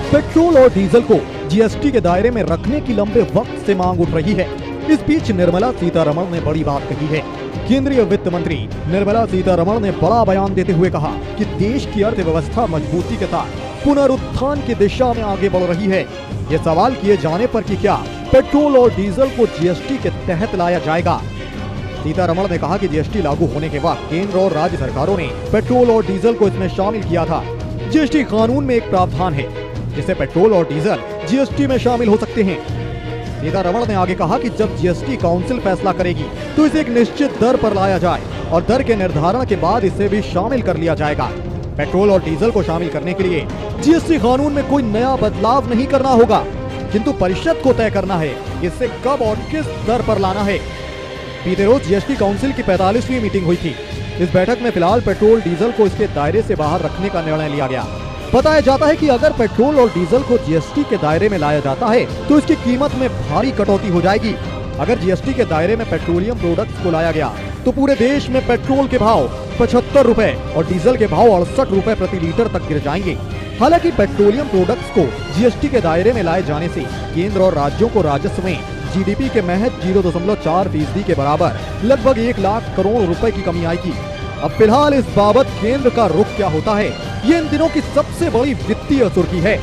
Petrol और diesel को GST के दायरे में रखने की लंबे वक्त से मांग उठ रही है। इस बीच निर्मला सीतारमण ने बड़ी बात कही है। केंद्रीय वित्त मंत्री निर्मला सीतारमण ने बड़ा बयान देते हुए कहा कि देश की अर्थव्यवस्था मजबूती के साथ पुनरुत्थान की दिशा में आगे बढ़ रही है। ये सवाल किए जाने पर कि क्या पेट्रोल और डीजल को जीएसटी के तहत लाया जाएगा, सीतारमण ने कहा कि जीएसटी लागू होने के बाद केंद्र और राज्य सरकारों ने पेट्रोल और डीजल को इसमें शामिल किया था। जीएसटी कानून में एक प्रावधान है जिससे पेट्रोल और डीजल जीएसटी में शामिल हो सकते हैं। सीतारमण ने आगे कहा कि जब जीएसटी काउंसिल फैसला करेगी तो इसे एक निश्चित दर पर लाया जाए और दर के निर्धारण के बाद इसे भी शामिल कर लिया जाएगा। पेट्रोल और डीजल को शामिल करने के लिए जीएसटी कानून में कोई नया बदलाव नहीं करना होगा, किंतु परिषद को तय करना है इसे कब और किस दर पर लाना है। बीते रोज जीएसटी काउंसिल की 45वीं मीटिंग हुई थी। इस बैठक में फिलहाल पेट्रोल डीजल को इसके दायरे से बाहर रखने का निर्णय लिया गया। बताया जाता है कि अगर पेट्रोल और डीजल को जीएसटी के दायरे में लाया जाता है तो इसकी कीमत में भारी कटौती हो जाएगी। अगर जीएसटी के दायरे में पेट्रोलियम प्रोडक्ट्स को लाया गया तो पूरे देश में पेट्रोल के भाव 75 रुपए और डीजल के भाव 68 रुपए प्रति लीटर तक गिर जाएंगे। हालांकि पेट्रोलियम प्रोडक्ट्स को जीएसटी के दायरे में लाए जाने से केंद्र और राज्यों को राजस्व में जीडीपी के महज 0.4% के बराबर लगभग 1 लाख करोड़ रुपए की कमी आएगी। अब फिलहाल इस बाबत केंद्र का रुख क्या होता है, ये इन दिनों की सबसे बड़ी वित्तीय सुर्खी है।